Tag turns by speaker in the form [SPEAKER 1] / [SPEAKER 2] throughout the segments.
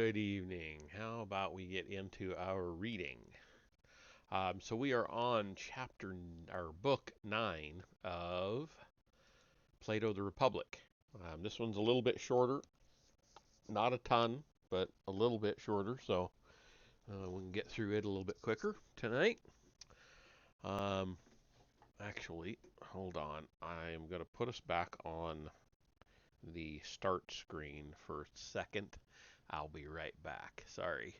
[SPEAKER 1] Good evening. How about we get into our reading? So we are on our book 9 of Plato the Republic. This one's a little bit shorter, not a ton, but a little bit shorter, so we can get through it a little bit quicker tonight. Um, Actually, hold on. I'm going to put us back on the start screen for a second. I'll be right back. Sorry.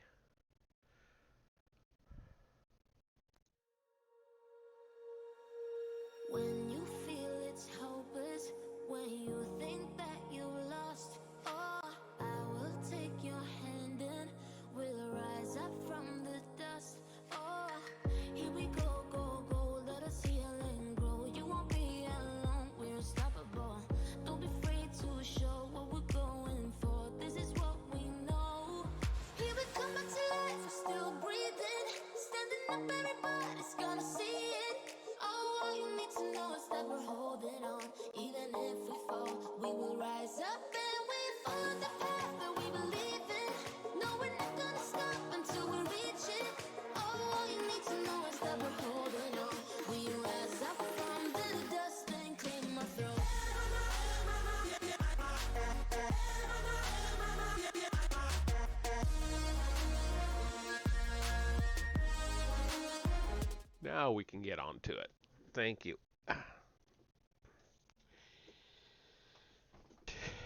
[SPEAKER 2] When you feel it's hopeless, when you think that you've lost, oh, I will take your hand and we'll rise up from the dust. Oh, here we go, go, go, let us heal and grow. You won't be alone, we're unstoppable. Don't be afraid to show what we're going for. This is what we know. Here we come back to life, we're still breathing. Standing up, everybody's gonna see it. Oh, all you need to know is that we're holding on. Even if we fall, we will rise up and we follow the path that we believe in. No, we're not gonna stop until we reach it. Oh, all you need to know is that we're holding on. We rise up from the dust and claim our throne.
[SPEAKER 1] Now we can get on to it. Thank you.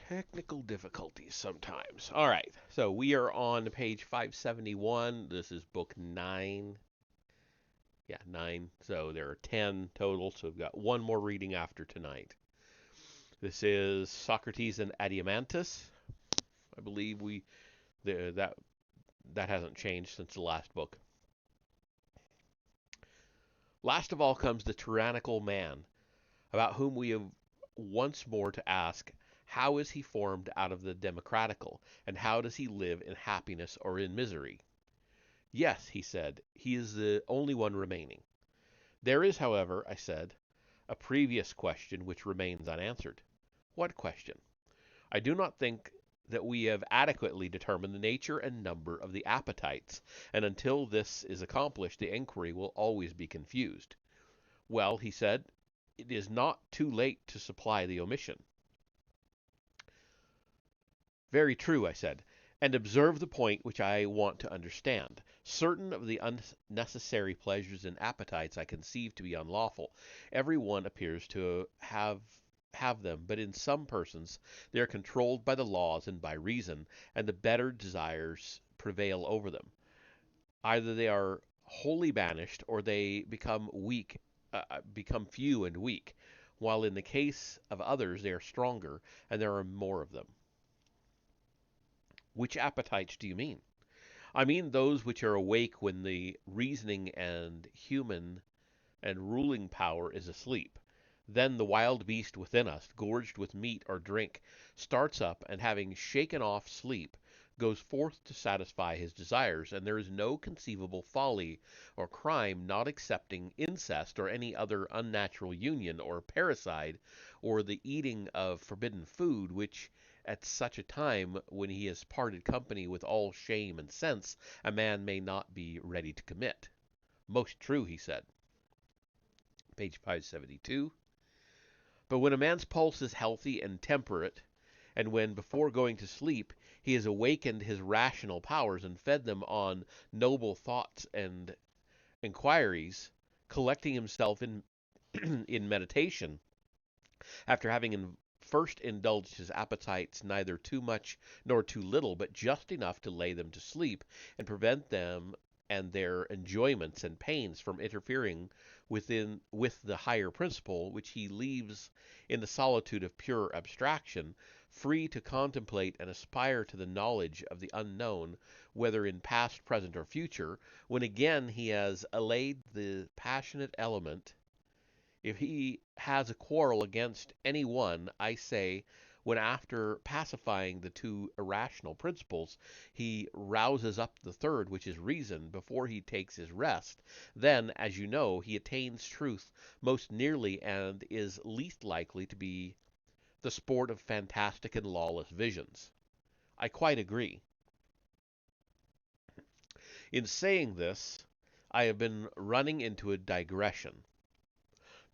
[SPEAKER 1] Technical difficulties sometimes. All right, so we are on page 571. This is book 9. Yeah, 9. So there are 10 total, so we've got one more reading after tonight. This is Socrates and Adeimantus. I believe that hasn't changed since the last book. Last of all comes the tyrannical man, about whom we have once more to ask, how is he formed out of the democratical, and how does he live in happiness or in misery? Yes, he said, he is the only one remaining. There is, however, I said, a previous question which remains unanswered. What question? I do not think that we have adequately determined the nature and number of the appetites, and until this is accomplished, the inquiry will always be confused. Well, he said, it is not too late to supply the omission. Very true, I said, and observe the point which I want to understand. Certain of the unnecessary pleasures and appetites I conceive to be unlawful. Every one appears to have them, but in some persons they are controlled by the laws and by reason, and the better desires prevail over them. Either they are wholly banished, or they become few and weak, while in the case of others they are stronger, and there are more of them. Which appetites do you mean? I mean those which are awake when the reasoning and human and ruling power is asleep. Then the wild beast within us, gorged with meat or drink, starts up, and having shaken off sleep, goes forth to satisfy his desires, and there is no conceivable folly or crime, not excepting incest or any other unnatural union or parricide, or the eating of forbidden food, which at such a time when he has parted company with all shame and sense, a man may not be ready to commit. Most true, he said. Page 572. But when a man's pulse is healthy and temperate, and when before going to sleep he has awakened his rational powers and fed them on noble thoughts and inquiries, collecting himself in in meditation, after having first indulged his appetites neither too much nor too little, but just enough to lay them to sleep, and prevent them and their enjoyments and pains from interfering with the higher principle, which he leaves in the solitude of pure abstraction, free to contemplate and aspire to the knowledge of the unknown, whether in past, present, or future, when again he has allayed the passionate element. If he has a quarrel against any one, I say, when after pacifying the two irrational principles, he rouses up the third, which is reason, before he takes his rest, then, as you know, he attains truth most nearly and is least likely to be the sport of fantastic and lawless visions. I quite agree. In saying this, I have been running into a digression.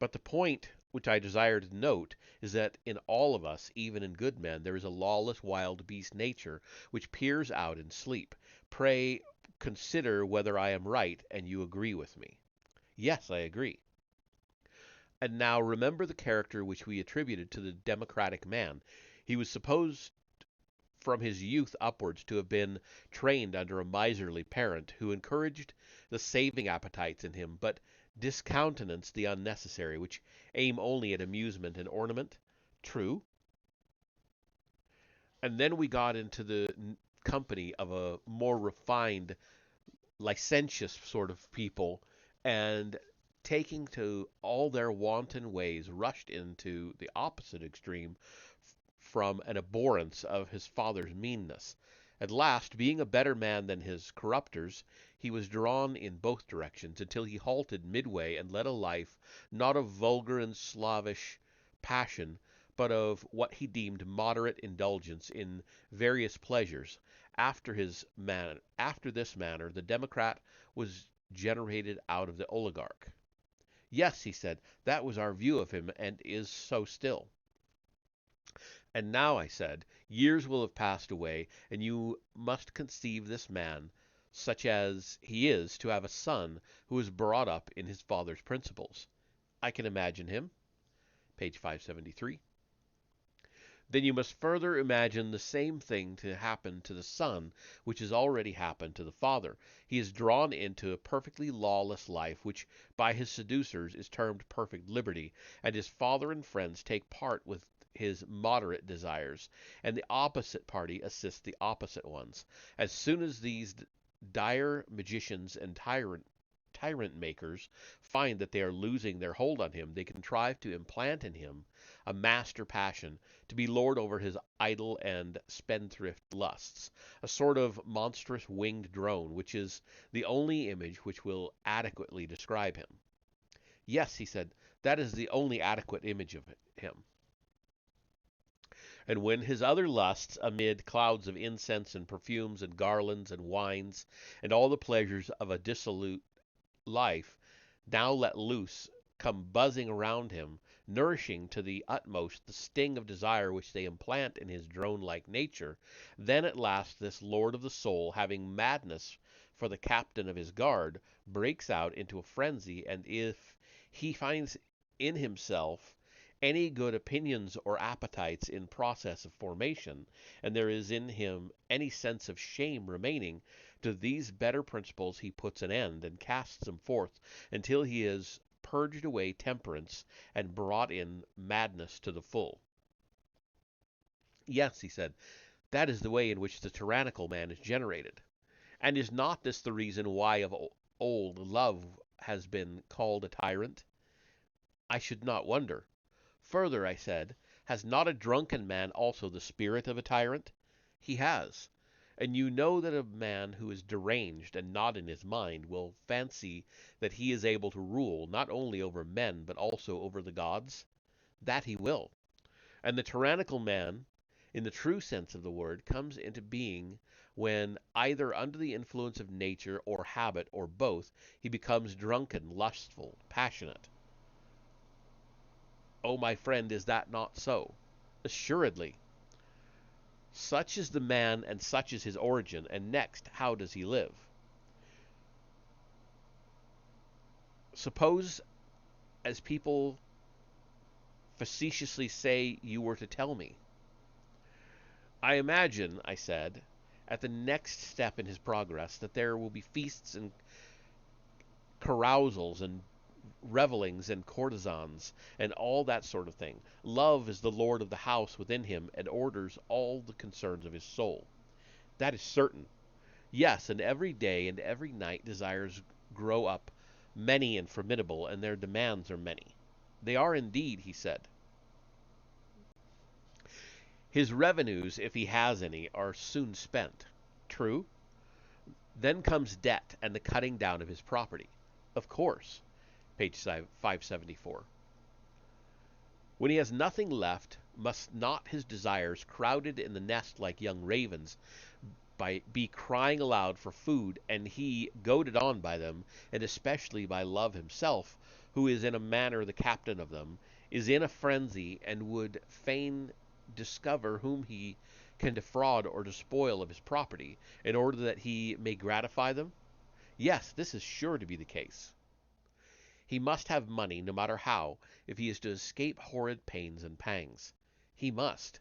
[SPEAKER 1] But the point which I desire to note is that in all of us, even in good men, there is a lawless wild beast nature which peers out in sleep. Pray consider whether I am right and you agree with me. Yes, I agree. And now remember the character which we attributed to the democratic man. He was supposed from his youth upwards to have been trained under a miserly parent who encouraged the saving appetites in him, but discountenanced the unnecessary, which aim only at amusement and ornament. True. And then we got into the company of a more refined, licentious sort of people, and taking to all their wanton ways, rushed into the opposite extreme from an abhorrence of his father's meanness. At last, being a better man than his corruptors, he was drawn in both directions, until he halted midway and led a life not of vulgar and slavish passion, but of what he deemed moderate indulgence in various pleasures. After this manner, the democrat was generated out of the oligarch. Yes, he said, that was our view of him, and is so still. And now, I said, years will have passed away, and you must conceive this man, such as he is, to have a son who is brought up in his father's principles. I can imagine him. Page 573. Then you must further imagine the same thing to happen to the son, which has already happened to the father. He is drawn into a perfectly lawless life, which by his seducers is termed perfect liberty, and his father and friends take part with his moderate desires, and the opposite party assists the opposite ones. As soon as these dire magicians and tyrant makers find that they are losing their hold on him, they contrive to implant in him a master passion, to be lord over his idle and spendthrift lusts, a sort of monstrous winged drone, which is the only image which will adequately describe him. Yes, he said, that is the only adequate image of him. And when his other lusts, amid clouds of incense and perfumes and garlands and wines, and all the pleasures of a dissolute life, now let loose, come buzzing around him, nourishing to the utmost the sting of desire which they implant in his drone-like nature, then at last this lord of the soul, having madness for the captain of his guard, breaks out into a frenzy, and if he finds in himself any good opinions or appetites in process of formation, and there is in him any sense of shame remaining, to these better principles he puts an end, and casts them forth, until he has purged away temperance, and brought in madness to the full. Yes, he said, that is the way in which the tyrannical man is generated. And is not this the reason why of old love has been called a tyrant? I should not wonder. Further, I said, has not a drunken man also the spirit of a tyrant? He has. And you know that a man who is deranged and not in his mind will fancy that he is able to rule not only over men but also over the gods? That he will. And the tyrannical man, in the true sense of the word, comes into being when, either under the influence of nature or habit or both, he becomes drunken, lustful, passionate. Oh, my friend, is that not so? Assuredly. Such is the man, and such is his origin. And next, how does he live? Suppose, as people facetiously say, you were to tell me. I imagine, I said, at the next step in his progress, that there will be feasts and carousals and revelings and courtesans and all that sort of thing. Love is the lord of the house within him, and orders all the concerns of his soul. That is certain. Yes, and every day and every night desires grow up many and formidable, and their demands are many. They are indeed, he said. His revenues, if he has any, are soon spent. True. Then comes debt and the cutting down of his property. Of course. Page 574. When he has nothing left, must not his desires, crowded in the nest like young ravens, be crying aloud for food, and he, goaded on by them, and especially by Love himself, who is in a manner the captain of them, is in a frenzy, and would fain discover whom he can defraud or despoil of his property, in order that he may gratify them? Yes, this is sure to be the case. He must have money, no matter how, if he is to escape horrid pains and pangs. He must.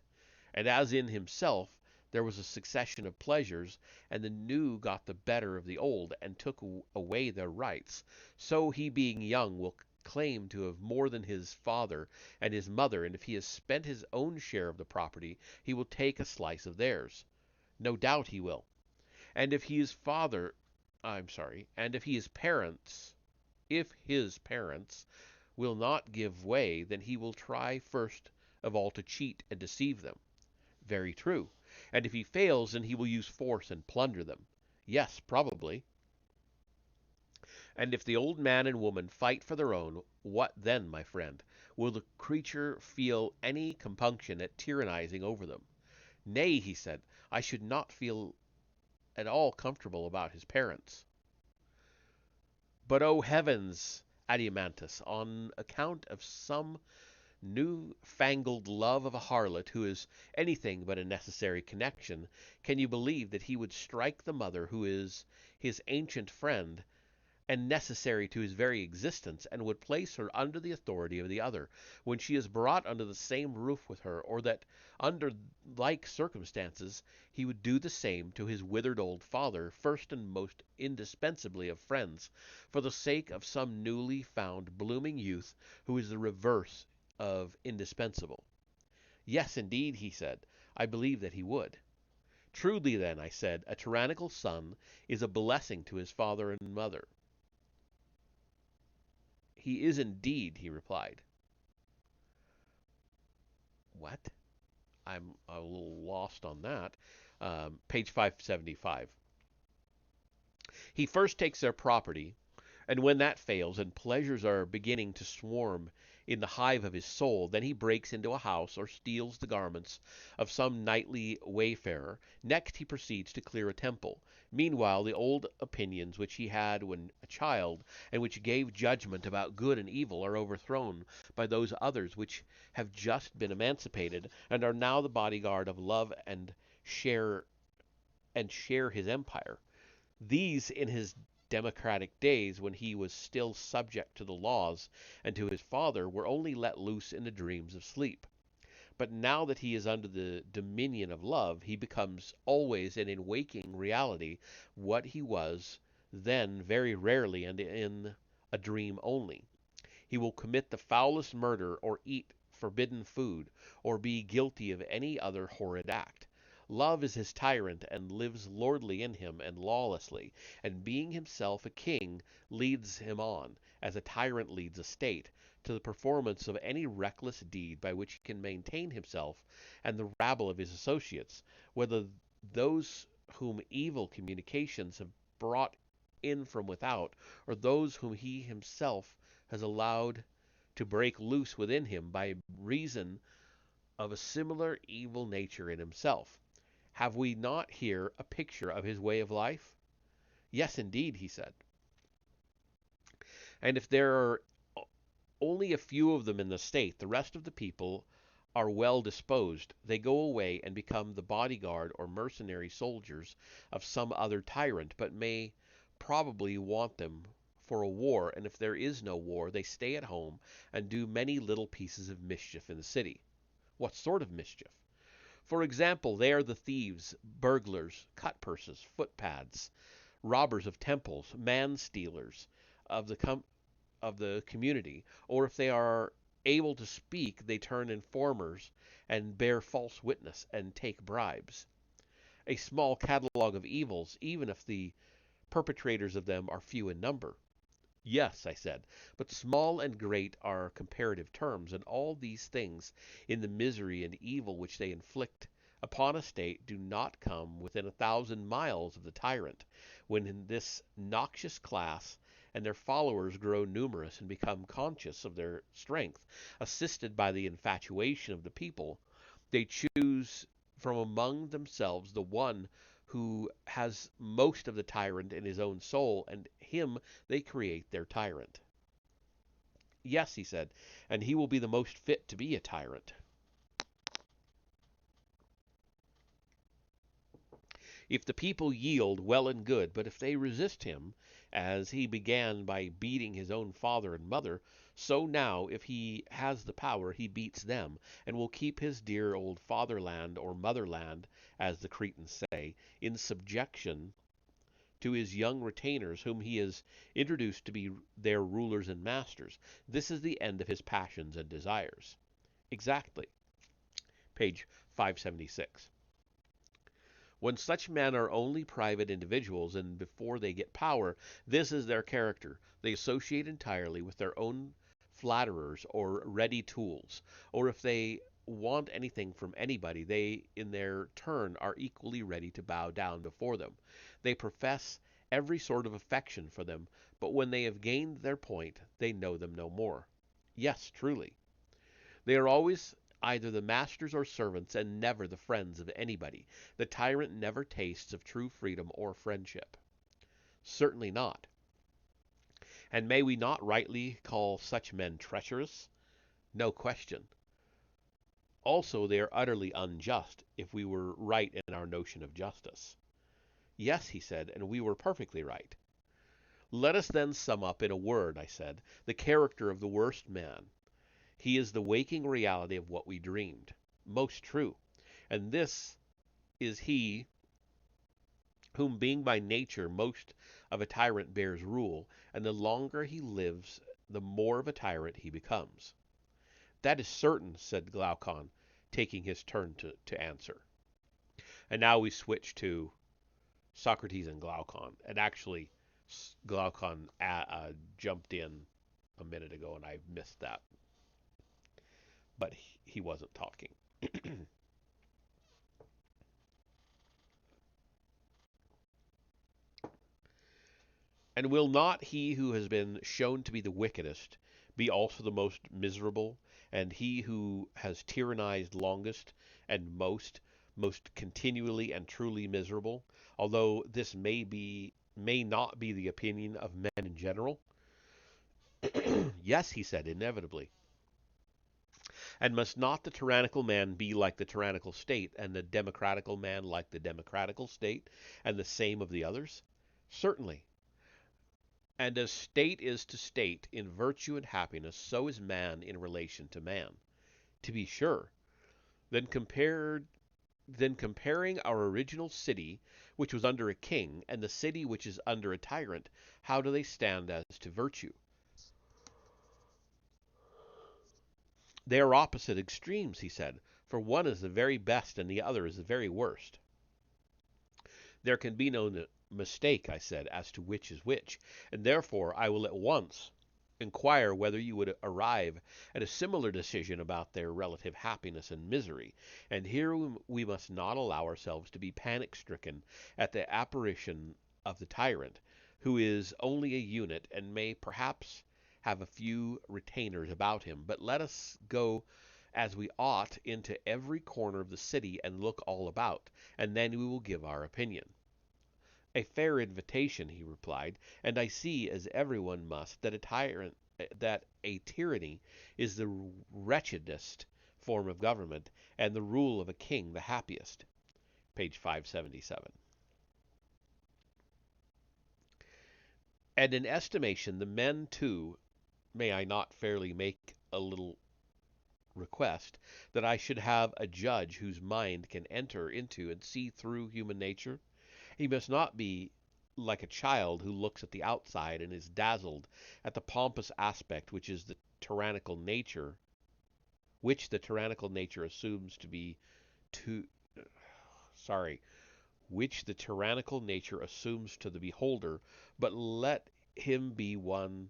[SPEAKER 1] And as in himself there was a succession of pleasures, and the new got the better of the old, and took away their rights, so he being young will claim to have more than his father and his mother, and if he has spent his own share of the property, he will take a slice of theirs. No doubt he will. And if he is father, and if his parents will not give way, then he will try first of all to cheat and deceive them. Very true. And if he fails, then he will use force and plunder them. Yes, probably. And if the old man and woman fight for their own, what then, my friend? Will the creature feel any compunction at tyrannizing over them? Nay, he said, I should not feel at all comfortable about his parents. But, O heavens, Adeimantus, on account of some new-fangled love of a harlot who is anything but a necessary connection, can you believe that he would strike the mother who is his ancient friend and necessary to his very existence, and would place her under the authority of the other, when she is brought under the same roof with her, or that, under like circumstances, he would do the same to his withered old father, first and most indispensably of friends, for the sake of some newly found blooming youth who is the reverse of indispensable? Yes, indeed, he said, I believe that he would. Truly, then, I said, a tyrannical son is a blessing to his father and mother. He is indeed, he replied. What? I'm a little lost on that. Page 575. He first takes their property, and when that fails, and pleasures are beginning to swarm in the hive of his soul, then he breaks into a house or steals the garments of some nightly wayfarer. Next he proceeds to clear a temple. Meanwhile, the old opinions which he had when a child, and which gave judgment about good and evil, are overthrown by those others which have just been emancipated, and are now the bodyguard of Love share share his empire. These, in his democratic days, when he was still subject to the laws and to his father, were only let loose in the dreams of sleep. But now that he is under the dominion of Love, he becomes always and in waking reality what he was then very rarely and in a dream only. He will commit the foulest murder, or eat forbidden food, or be guilty of any other horrid act. Love is his tyrant, and lives lordly in him and lawlessly, and being himself a king, leads him on, as a tyrant leads a state, to the performance of any reckless deed by which he can maintain himself and the rabble of his associates, whether those whom evil communications have brought in from without, or those whom he himself has allowed to break loose within him by reason of a similar evil nature in himself. Have we not here a picture of his way of life? Yes, indeed, he said. And if there are only a few of them in the state, the rest of the people are well disposed. They go away and become the bodyguard or mercenary soldiers of some other tyrant, but may probably want them for a war, and if there is no war, they stay at home and do many little pieces of mischief in the city. What sort of mischief? For example, they are the thieves, burglars, cut-purses, footpads, robbers of temples, man-stealers of the community, or if they are able to speak, they turn informers and bear false witness and take bribes. A small catalogue of evils, even if the perpetrators of them are few in number. Yes, I said, but small and great are comparative terms, and all these things, in the misery and evil which they inflict upon a state, do not come within 1,000 miles of the tyrant, when this noxious class and their followers grow numerous and become conscious of their strength, assisted by the infatuation of the people, they choose from among themselves the one who has most of the tyrant in his own soul, and him they create their tyrant. Yes, he said, and he will be the most fit to be a tyrant. If the people yield, well and good, but if they resist him, as he began by beating his own father and mother, so now, if he has the power, he beats them, and will keep his dear old fatherland or motherland, as the Cretans say, in subjection to his young retainers, whom he has introduced to be their rulers and masters. This is the end of his passions and desires. Exactly. Page 576. When such men are only private individuals, and before they get power, this is their character. They associate entirely with their own flatterers or ready tools, or if they want anything from anybody, they in their turn are equally ready to bow down before them. They profess every sort of affection for them, but when they have gained their point, they know them no more. Yes, truly. They are always either the masters or servants, and never the friends of anybody. The tyrant never tastes of true freedom or friendship. Certainly not. And may we not rightly call such men treacherous? No question. Also, they are utterly unjust, if we were right in our notion of justice. Yes, he said, and we were perfectly right. Let us then sum up in a word, I said, the character of the worst man. He is the waking reality of what we dreamed. Most true. And this is he whom being by nature most of a tyrant bears rule, and the longer he lives, the more of a tyrant he becomes. That is certain, said Glaucon, taking his turn to answer. And now we switch to Socrates and Glaucon. And actually, Glaucon jumped in a minute ago, and I missed that. But he wasn't talking. And will not he who has been shown to be the wickedest be also the most miserable, and he who has tyrannized longest and most continually and truly miserable, although this may not be the opinion of men in general? Yes, he said, inevitably. And must not the tyrannical man be like the tyrannical state, and the democratical man like the democratical state, and the same of the others? Certainly. And as state is to state in virtue and happiness, so is man in relation to man. To be sure. Then comparing our original city, which was under a king, and the city which is under a tyrant, how do they stand as to virtue? They are opposite extremes, he said, for one is the very best and the other is the very worst. There can be no mistake, I said, as to which is which, and therefore I will at once inquire whether you would arrive at a similar decision about their relative happiness and misery. And here we must not allow ourselves to be panic-stricken at the apparition of the tyrant, who is only a unit and may perhaps have a few retainers about him, but let us go as we ought into every corner of the city and look all about, and then we will give our opinion. A fair invitation, he replied, and I see, as everyone must, that a tyranny is the wretchedest form of government, and the rule of a king the happiest. Page 577. And in estimation, the men too, may I not fairly make a little request that I should have a judge whose mind can enter into and see through human nature? He must not be like a child who looks at the outside and is dazzled at the pompous aspect which the tyrannical nature assumes to be to sorry, which the tyrannical nature assumes to the beholder, but let him be one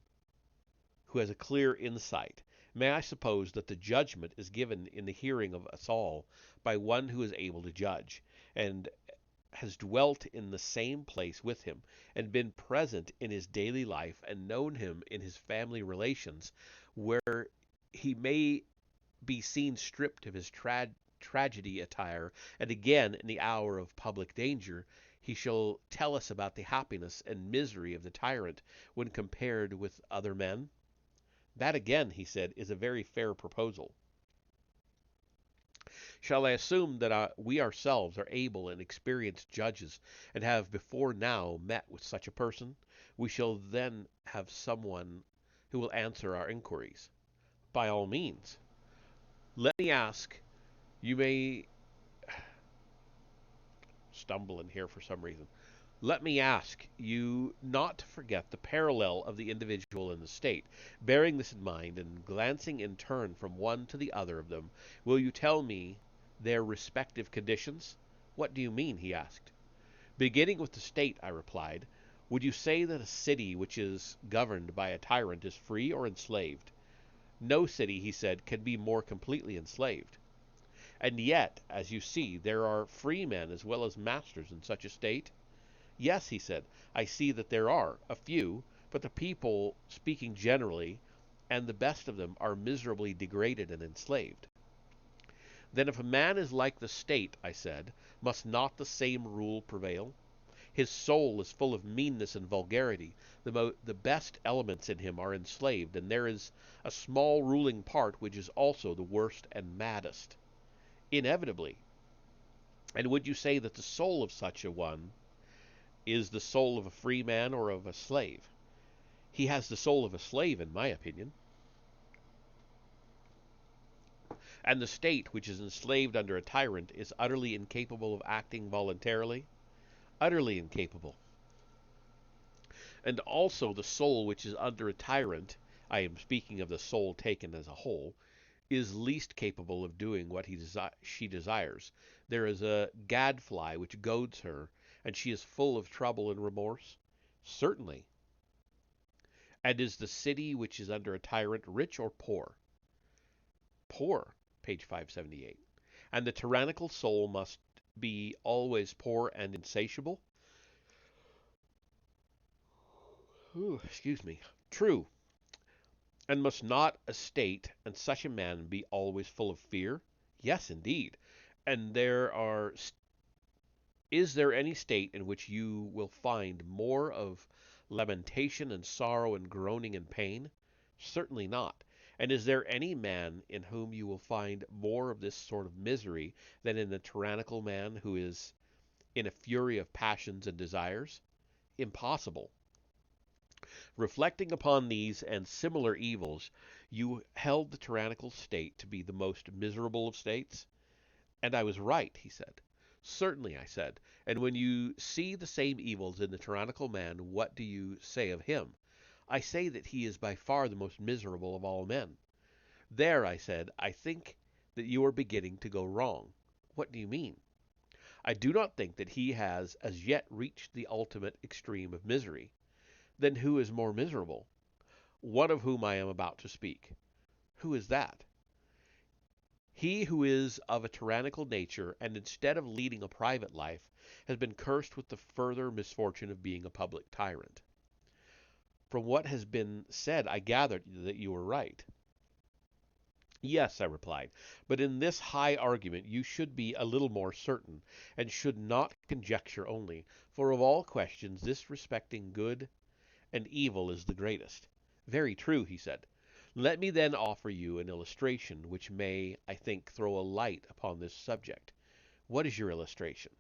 [SPEAKER 1] who has a clear insight. May I suppose that the judgment is given in the hearing of us all by one who is able to judge, and has dwelt in the same place with him, and been present in his daily life, and known him in his family relations, where he may be seen stripped of his tragedy attire, and again in the hour of public danger, he shall tell us about the happiness and misery of the tyrant when compared with other men? That again, he said, is a very fair proposal. Shall I assume that we ourselves are able and experienced judges, and have before now met with such a person? We shall then have someone who will answer our inquiries. By all means. Let me ask, you may stumble in here for some reason. Let me ask you not to forget the parallel of the individual and the state. Bearing this in mind and glancing in turn from one to the other of them, will you tell me their respective conditions? What do you mean? He asked. Beginning with the state, I replied, would you say that a city which is governed by a tyrant is free or enslaved? No city, he said, can be more completely enslaved. And yet, as you see, there are free men as well as masters in such a state. Yes, he said, I see that there are a few, but the people, speaking generally, and the best of them, are miserably degraded and enslaved. Then if a man is like the state, I said, must not the same rule prevail? His soul is full of meanness and vulgarity. The best elements in him are enslaved, and there is a small ruling part which is also the worst and maddest. Inevitably. And would you say that the soul of such a one is the soul of a free man or of a slave? He has the soul of a slave, in my opinion. And the state, which is enslaved under a tyrant, is utterly incapable of acting voluntarily? Utterly incapable. And also the soul which is under a tyrant, I am speaking of the soul taken as a whole, is least capable of doing what she desires. There is a gadfly which goads her, and she is full of trouble and remorse? Certainly. And is the city which is under a tyrant rich or poor? Poor, page 578. And the tyrannical soul must be always poor and insatiable? Ooh, excuse me. True. And must not a state and such a man be always full of fear? Yes, indeed. And is there any state in which you will find more of lamentation and sorrow and groaning and pain? Certainly not. And is there any man in whom you will find more of this sort of misery than in the tyrannical man who is in a fury of passions and desires? Impossible. Reflecting upon these and similar evils, you held the tyrannical state to be the most miserable of states? And I was right, he said. Certainly, I said. And when you see the same evils in the tyrannical man, what do you say of him? I say that he is by far the most miserable of all men. There, I said, I think that you are beginning to go wrong. What do you mean? I do not think that he has as yet reached the ultimate extreme of misery. Then who is more miserable? One of whom I am about to speak. Who is that? He who is of a tyrannical nature, and instead of leading a private life, has been cursed with the further misfortune of being a public tyrant. From what has been said, I gathered that you were right. Yes, I replied, but in this high argument you should be a little more certain, and should not conjecture only, for of all questions this respecting good and evil is the greatest. Very true, he said. Let me then offer you an illustration which may, I think, throw a light upon this subject. What is your illustration?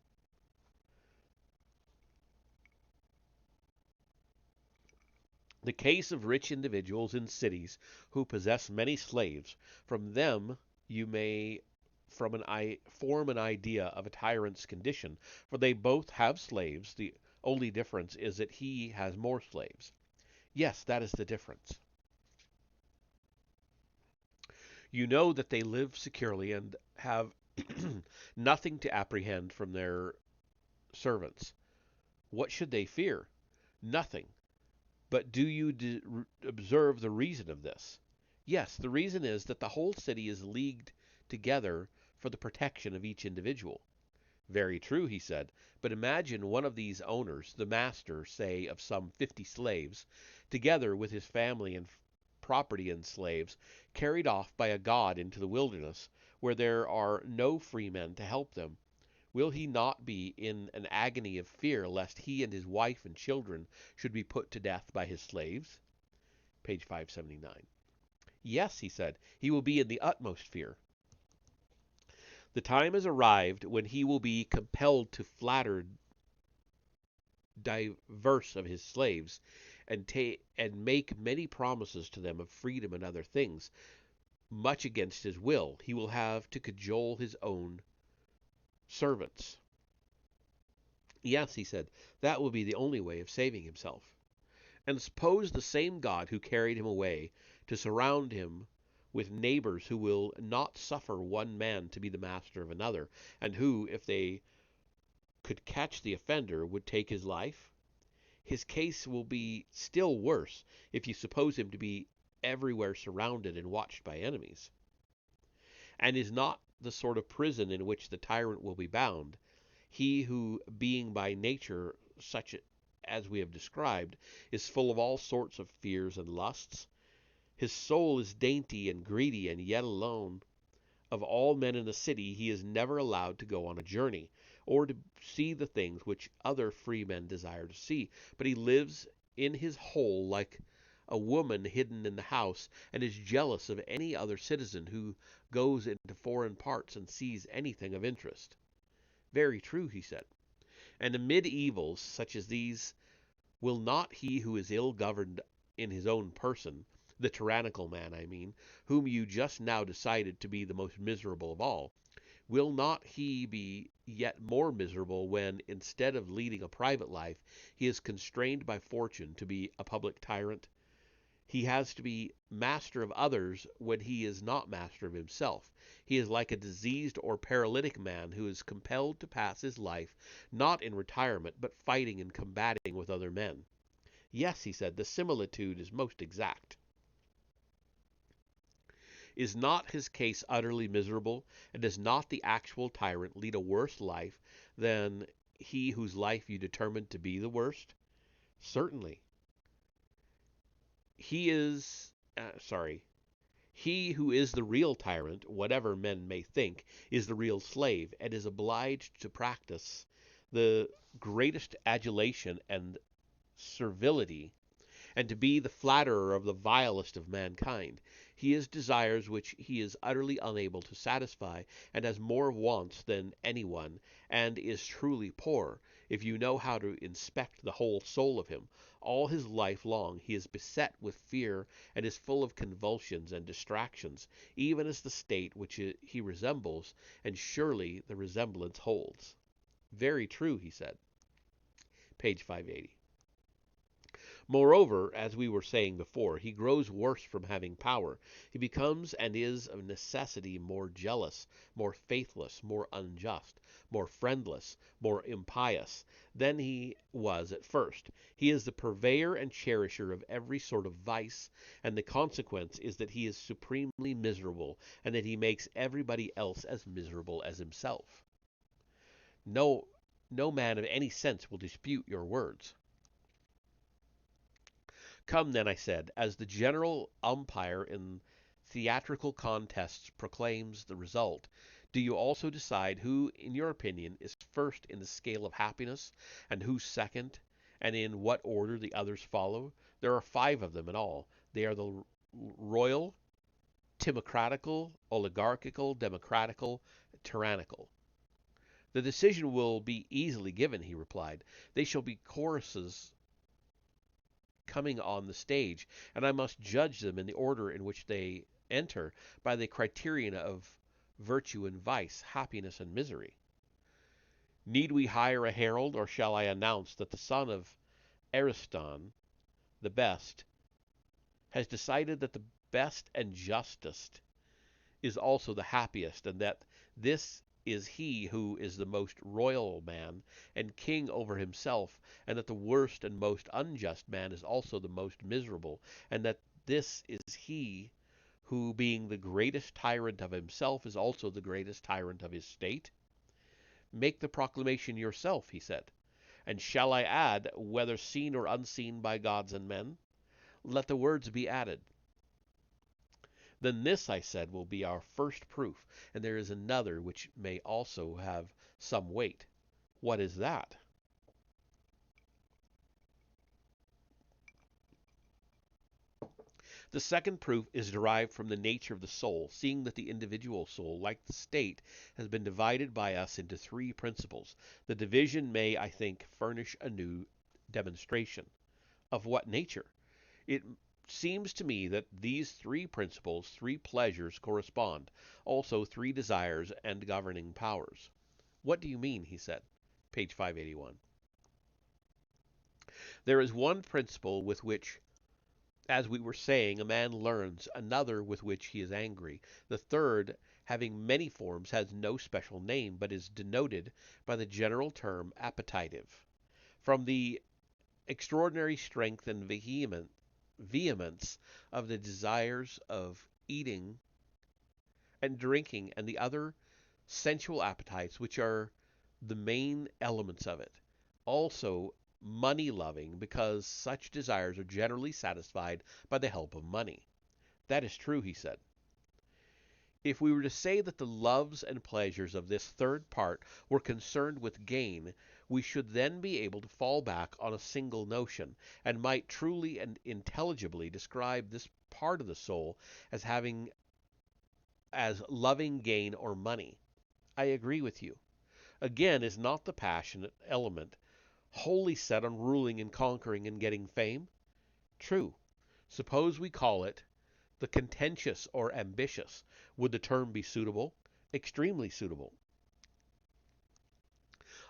[SPEAKER 1] The case of rich individuals in cities who possess many slaves. From them you may form an idea of a tyrant's condition, for they both have slaves. The only difference is that he has more slaves. Yes, that is the difference. You know that they live securely and have nothing to apprehend from their servants. What should they fear? Nothing. But do you observe the reason of this? Yes, the reason is that the whole city is leagued together for the protection of each individual. Very true, he said. But imagine one of these owners, the master, say, of some 50 slaves, together with his family and property and slaves, carried off by a god into the wilderness, where there are no free men to help them, will he not be in an agony of fear lest he and his wife and children should be put to death by his slaves? Page 579. Yes, he said, he will be in the utmost fear. The time has arrived when he will be compelled to flatter diverse of his slaves, and make many promises to them of freedom and other things, much against his will. He will have to cajole his own servants. Yes, he said, that will be the only way of saving himself. And suppose the same God who carried him away to surround him with neighbors who will not suffer one man to be the master of another, and who, if they could catch the offender, would take his life. His case will be still worse if you suppose him to be everywhere surrounded and watched by enemies. And is not the sort of prison in which the tyrant will be bound, he who, being by nature such as we have described, is full of all sorts of fears and lusts? His soul is dainty and greedy, and yet alone of all men in the city he is never allowed to go on a journey, or to see the things which other free men desire to see, but he lives in his hole like a woman hidden in the house, and is jealous of any other citizen who goes into foreign parts and sees anything of interest. Very true, he said. And amid evils such as these, will not he who is ill governed in his own person, the tyrannical man, I mean, whom you just now decided to be the most miserable of all, will not he be yet more miserable when, instead of leading a private life, he is constrained by fortune to be a public tyrant? He has to be master of others when he is not master of himself. He is like a diseased or paralytic man who is compelled to pass his life not in retirement, but fighting and combating with other men. Yes, he said, the similitude is most exact. Is not his case utterly miserable, and does not the actual tyrant lead a worse life than he whose life you determined to be the worst? Certainly. He is, he who is the real tyrant, whatever men may think, is the real slave, and is obliged to practice the greatest adulation and servility, and to be the flatterer of the vilest of mankind. He has desires which he is utterly unable to satisfy, and has more wants than any one, and is truly poor, if you know how to inspect the whole soul of him. All his life long he is beset with fear, and is full of convulsions and distractions, even as the state which he resembles, and surely the resemblance holds. Very true, he said. Page 580. Moreover, as we were saying before, he grows worse from having power. He becomes and is of necessity more jealous, more faithless, more unjust, more friendless, more impious than he was at first. He is the purveyor and cherisher of every sort of vice, and the consequence is that he is supremely miserable, and that he makes everybody else as miserable as himself. No, no man of any sense will dispute your words. Come then, I said, as the general umpire in theatrical contests proclaims the result, do you also decide who, in your opinion, is first in the scale of happiness, and who second, and in what order the others follow? There are 5 of them in all. They are the royal, timocratical, oligarchical, democratical, tyrannical. The decision will be easily given, he replied. They shall be choruses coming on the stage, and I must judge them in the order in which they enter by the criterion of virtue and vice, happiness and misery. Need we hire a herald, or shall I announce that the son of Ariston, the best, has decided that the best and justest is also the happiest, and that this is he who is the most royal man and king over himself, and that the worst and most unjust man is also the most miserable, and that this is he who, being the greatest tyrant of himself, is also the greatest tyrant of his state? Make the proclamation yourself, he said. And shall I add, whether seen or unseen by gods and men? Let the words be added. Then this, I said, will be our first proof, and there is another which may also have some weight. What is that? The second proof is derived from the nature of the soul, seeing that the individual soul, like the state, has been divided by us into three principles. The division may, I think, furnish a new demonstration. Of what nature? It seems to me that these three principles, three pleasures, correspond, also three desires and governing powers. What do you mean? He said. Page 581. There is one principle with which, as we were saying, a man learns, another with which he is angry. The third, having many forms, has no special name, but is denoted by the general term appetitive. From the extraordinary strength and vehemence of the desires of eating and drinking and the other sensual appetites, which are the main elements of it. Also, money loving, because such desires are generally satisfied by the help of money. That is true, he said. If we were to say that the loves and pleasures of this third part were concerned with gain, we should then be able to fall back on a single notion, and might truly and intelligibly describe this part of the soul as having as loving gain or money. I agree with you. Again, is not the passionate element wholly set on ruling and conquering and getting fame? True. Suppose we call it the contentious or ambitious. Would the term be suitable? Extremely suitable.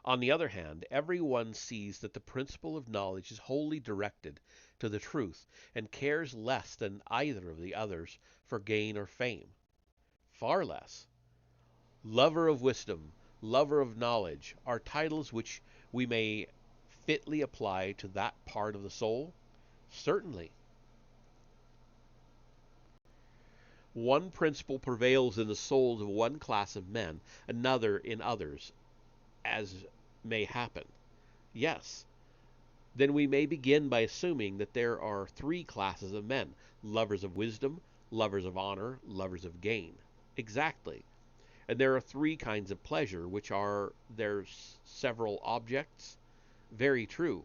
[SPEAKER 1] On the other hand, every one sees that the principle of knowledge is wholly directed to the truth, and cares less than either of the others for gain or fame. Far less. Lover of wisdom, lover of knowledge, are titles which we may fitly apply to that part of the soul? Certainly. One principle prevails in the souls of one class of men, another in others, as may happen. Yes. Then we may begin by assuming that there are three classes of men: lovers of wisdom, lovers of honor, lovers of gain. Exactly. And there are three kinds of pleasure, which are their several objects. Very true.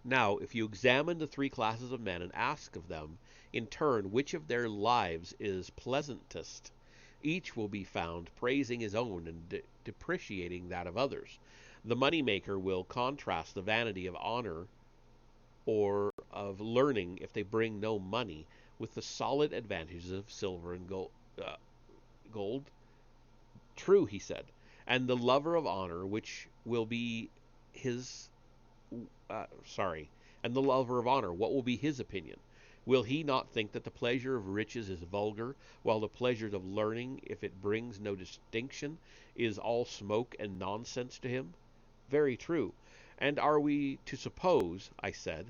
[SPEAKER 1] Now, if you examine the three classes of men and ask of them, in turn, which of their lives is pleasantest, each will be found praising his own and depreciating that of others. The money maker will contrast the vanity of honor or of learning if they bring no money with the solid advantages of silver and gold. True, he said. And the lover of honor, which will be his sorry, and the lover of honor, what will be his opinion? Will he not think that the pleasure of riches is vulgar, while the pleasure of learning, if it brings no distinction, is all smoke and nonsense to him? Very true. And are we to suppose, I said,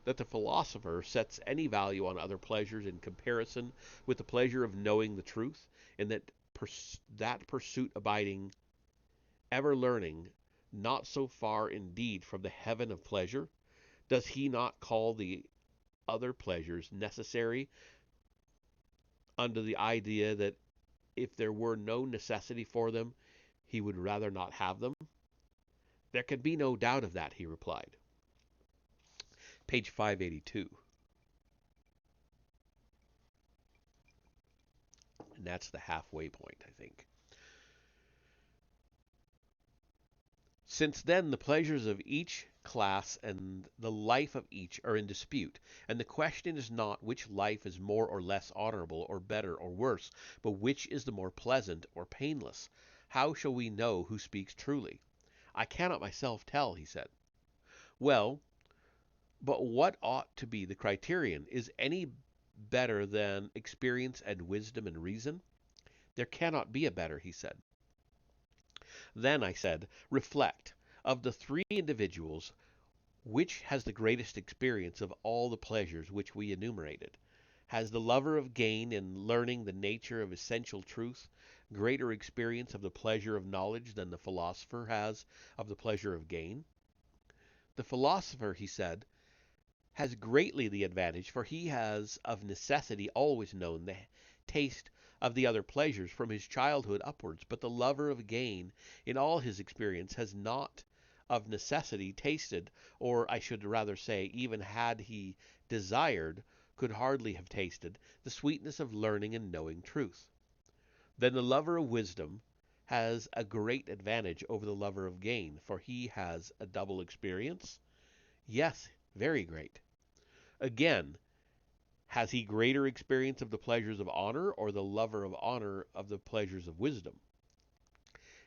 [SPEAKER 1] that the philosopher sets any value on other pleasures in comparison with the pleasure of knowing the truth, and that pursuit abiding, ever learning, not so far indeed from the heaven of pleasure? Does he not call the other pleasures necessary under the idea that if there were no necessity for them, he would rather not have them? There can be no doubt of that, he replied. Page 582. And that's the halfway point, I think. Since then the pleasures of each class and the life of each are in dispute, and the question is not which life is more or less honorable, or better or worse, but which is the more pleasant or painless. How shall we know who speaks truly? I cannot myself tell, he said. Well, but what ought to be the criterion? Is any better than experience and wisdom and reason? There cannot be a better, he said. Then, I said, reflect. Of the three individuals, which has the greatest experience of all the pleasures which we enumerated? Has the lover of gain in learning the nature of essential truth greater experience of the pleasure of knowledge than the philosopher has of the pleasure of gain? The philosopher, he said, has greatly the advantage, for he has of necessity always known the taste of the other pleasures from his childhood upwards. But the lover of gain in all his experience has not of necessity tasted, or I should rather say, even had he desired, could hardly have tasted, the sweetness of learning and knowing truth. Then the lover of wisdom has a great advantage over the lover of gain, for he has a double experience. Yes, very great. Again, has he greater experience of the pleasures of honor, or the lover of honor of the pleasures of wisdom?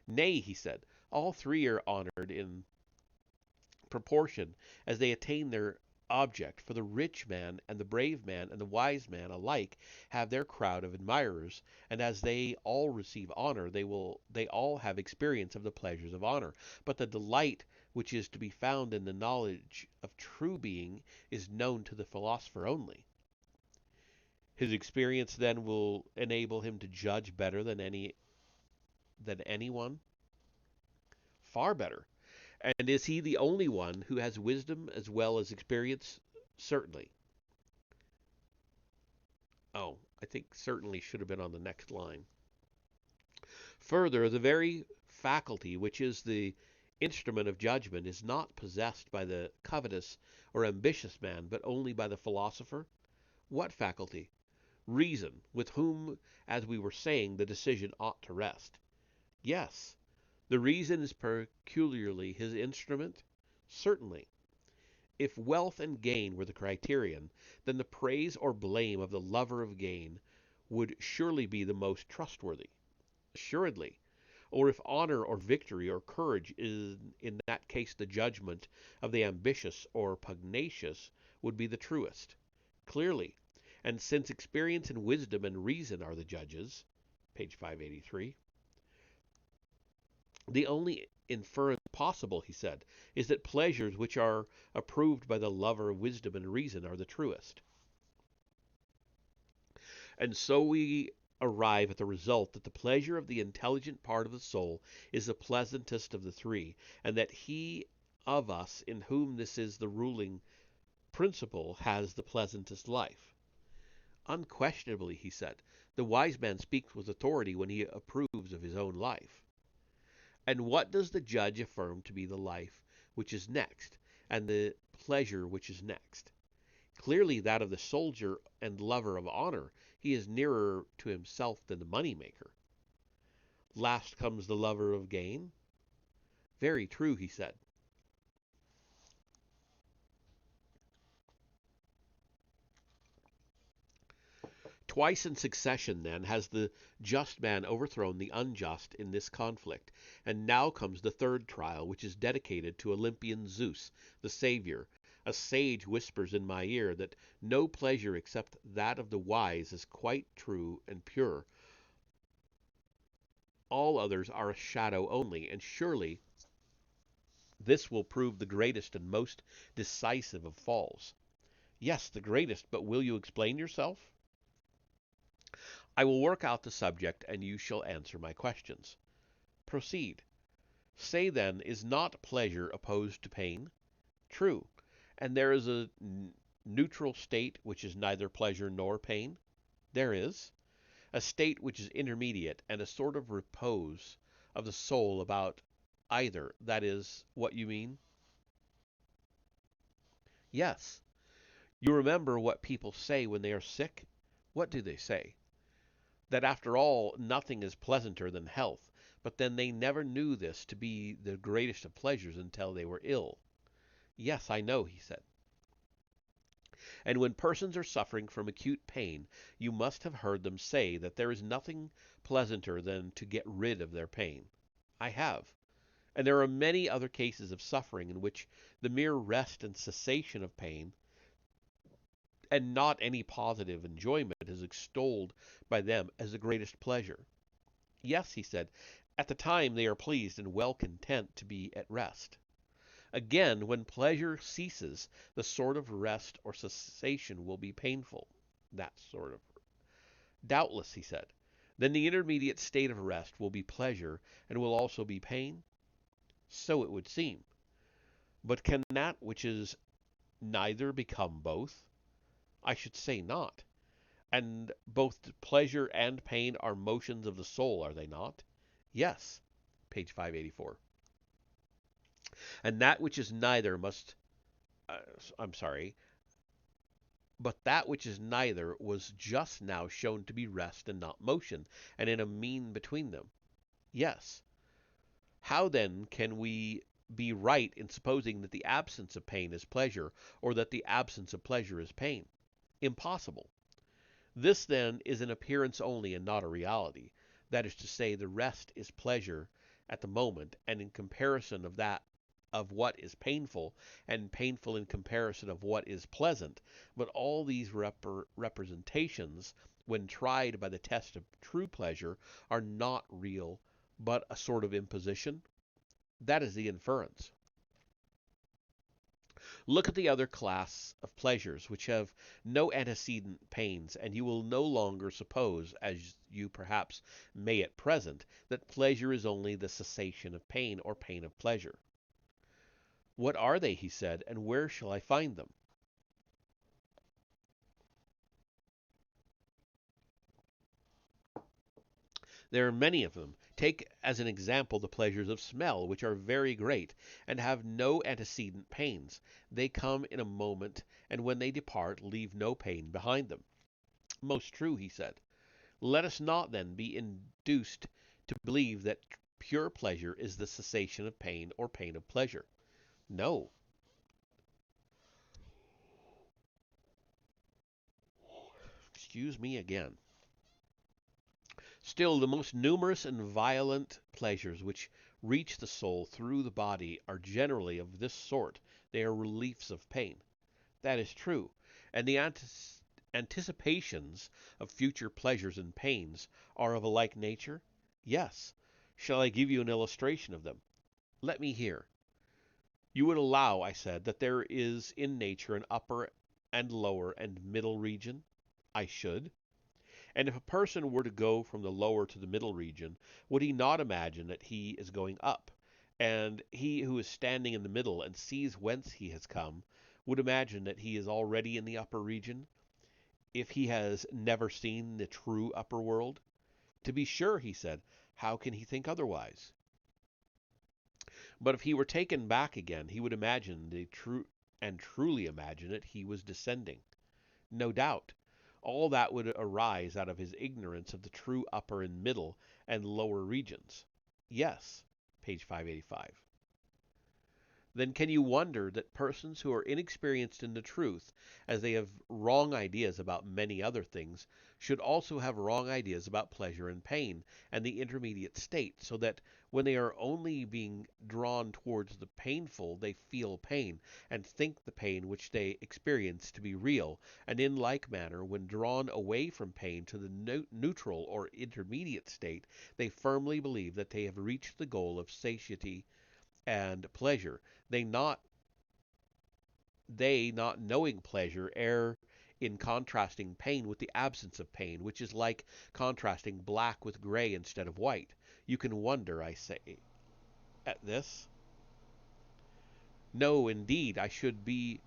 [SPEAKER 1] Nay, he said, all three are honored in proportion as they attain their object, for the rich man and the brave man and the wise man alike have their crowd of admirers, and as they all receive honor, they all have experience of the pleasures of honor. But the delight which is to be found in the knowledge of true being is known to the philosopher only. His experience then will enable him to judge better than anyone, far better. And is he the only one who has wisdom as well as experience? Certainly. Oh, I think certainly should have been on the next line. Further, the very faculty which is the instrument of judgment is not possessed by the covetous or ambitious man, but only by the philosopher. What faculty? Reason, with whom, as we were saying, the decision ought to rest. Yes. The reason is peculiarly his instrument? Certainly. If wealth and gain were the criterion, then the praise or blame of the lover of gain would surely be the most trustworthy. Assuredly. Or if honor or victory or courage is in that case the judgment of the ambitious or pugnacious would be the truest. Clearly. And since experience and wisdom and reason are the judges, page 583, the only inference possible, he said, is that pleasures which are approved by the lover of wisdom and reason are the truest. And so we arrive at the result that the pleasure of the intelligent part of the soul is the pleasantest of the three, and that he of us in whom this is the ruling principle has the pleasantest life. Unquestionably, he said, the wise man speaks with authority when he approves of his own life. And what does the judge affirm to be the life which is next, and the pleasure which is next? Clearly that of the soldier and lover of honor. He is nearer to himself than the money-maker. Last comes the lover of gain. Very true, he said. Twice in succession, then, has the just man overthrown the unjust in this conflict, and now comes the third trial, which is dedicated to Olympian Zeus, the Savior. A sage whispers in my ear that no pleasure except that of the wise is quite true and pure. All others are a shadow only, and surely this will prove the greatest and most decisive of falls. Yes, the greatest, but will you explain yourself? I will work out the subject, and you shall answer my questions. Proceed. Say then, is not pleasure opposed to pain? True. And there is a neutral state which is neither pleasure nor pain? There is. A state which is intermediate, and a sort of repose of the soul about either. That is what you mean? Yes. You remember what people say when they are sick? What do they say? That after all nothing is pleasanter than health, but then they never knew this to be the greatest of pleasures until they were ill. Yes, I know, he said. And when persons are suffering from acute pain, you must have heard them say that there is nothing pleasanter than to get rid of their pain. I have. And there are many other cases of suffering in which the mere rest and cessation of pain, and not any positive enjoyment, is extolled by them as the greatest pleasure. Yes, he said, at the time they are pleased and well content to be at rest. Again, when pleasure ceases, the sort of rest or cessation will be painful. That sort of. Doubtless, he said. Then the intermediate state of rest will be pleasure and will also be pain? So it would seem. But can that which is neither become both? I should say not. And both pleasure and pain are motions of the soul, are they not? Yes. Page 584. And that which is neither must, uh, I'm sorry, but that which is neither was just now shown to be rest and not motion, and in a mean between them. Yes. How then can we be right in supposing that the absence of pain is pleasure, or that the absence of pleasure is pain? Impossible. This, then, is an appearance only and not a reality. That is to say, the rest is pleasure at the moment, and in comparison of that of what is painful, and painful in comparison of what is pleasant. But all these representations, when tried by the test of true pleasure, are not real, but a sort of imposition. That is the inference. Look at the other class of pleasures, which have no antecedent pains, and you will no longer suppose, as you perhaps may at present, that pleasure is only the cessation of pain, or pain of pleasure. What are they, he said, and where shall I find them? There are many of them. Take as an example the pleasures of smell, which are very great, and have no antecedent pains. They come in a moment, and when they depart, leave no pain behind them. Most true, he said. Let us not, then, be induced to believe that pure pleasure is the cessation of pain, or pain of pleasure. No. Excuse me again. Still, the most numerous and violent pleasures which reach the soul through the body are generally of this sort. They are reliefs of pain. That is true. And the anticipations of future pleasures and pains are of a like nature? Yes. Shall I give you an illustration of them? Let me hear. You would allow, I said, that there is in nature an upper and lower and middle region? I should. And if a person were to go from the lower to the middle region, would he not imagine that he is going up? And he who is standing in the middle and sees whence he has come, would imagine that he is already in the upper region, if he has never seen the true upper world? To be sure, he said, how can he think otherwise? But if he were taken back again, he would imagine the true and truly imagine it, he was descending. No doubt. All that would arise out of his ignorance of the true upper and middle and lower regions. Yes. Page 585. Then can you wonder that persons who are inexperienced in the truth, as they have wrong ideas about many other things, should also have wrong ideas about pleasure and pain, and the intermediate state, so that when they are only being drawn towards the painful, they feel pain, and think the pain which they experience to be real, and in like manner, when drawn away from pain to the neutral or intermediate state, they firmly believe that they have reached the goal of satiety and pleasure. They not they not knowing pleasure err in contrasting pain with the absence of pain, which is like contrasting black with gray instead of white. You can wonder, I say, at this. No, indeed, I should be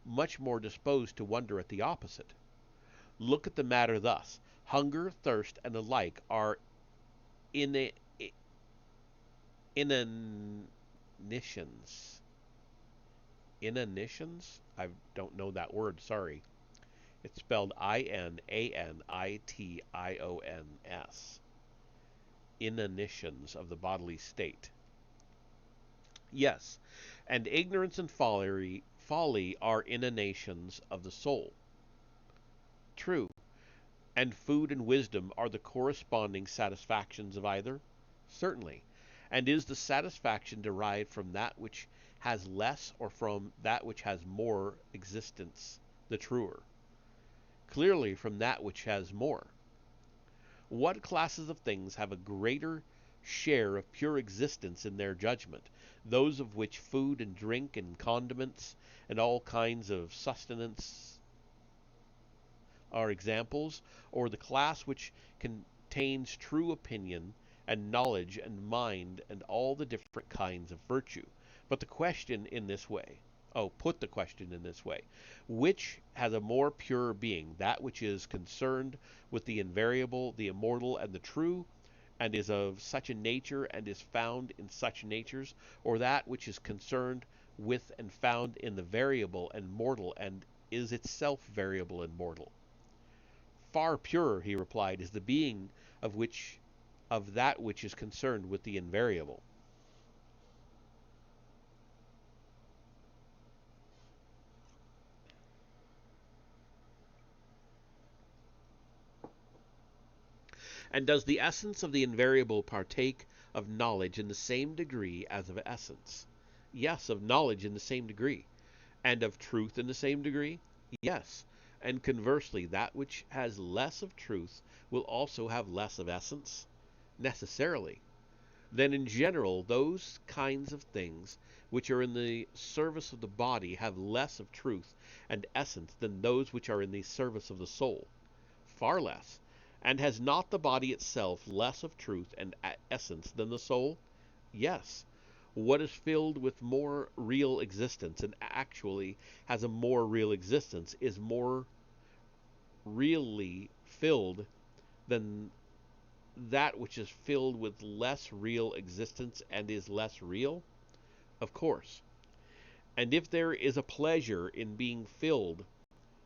[SPEAKER 1] much more disposed to wonder at the opposite. Look at the matter thus. Hunger, thirst, and the like are in inanitions. Inanitions? I don't know that word, sorry. It's spelled Inanitions. Inanitions of the bodily state. Yes, and ignorance and folly are inanitions of the soul. True. And food and wisdom are the corresponding satisfactions of either? Certainly. And is the satisfaction derived from that which has less, or from that which has more existence the truer? Clearly from that which has more. What classes of things have a greater share of pure existence in their judgment? Those of which food and drink and condiments and all kinds of sustenance are examples, or the class which contains true opinion and knowledge and mind and all the different kinds of virtue? But the question in this way. put the question in this way: which has a more pure being, that which is concerned with the invariable, the immortal, and the true, and is of such a nature and is found in such natures, or that which is concerned with and found in the variable and mortal and is itself variable and mortal? Far purer, he replied, is the being of that which is concerned with the invariable. And does the essence of the invariable partake of knowledge in the same degree as of essence? Yes, of knowledge in the same degree. And of truth in the same degree? Yes. And conversely, that which has less of truth will also have less of essence? Necessarily. Then in general, those kinds of things which are in the service of the body have less of truth and essence than those which are in the service of the soul? Far less. And has not the body itself less of truth and essence than the soul? Yes. What is filled with more real existence and actually has a more real existence is more really filled than that which is filled with less real existence and is less real? Of course. And if there is a pleasure in being filled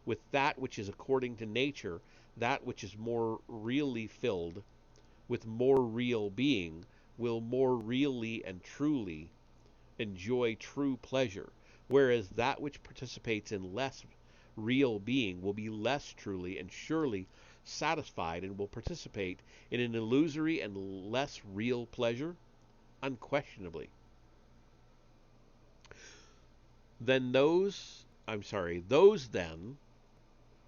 [SPEAKER 1] with that which is according to nature, that which is more really filled with more real being will more really and truly enjoy true pleasure, whereas that which participates in less real being will be less truly and surely satisfied and will participate in an illusory and less real pleasure? Unquestionably. Those then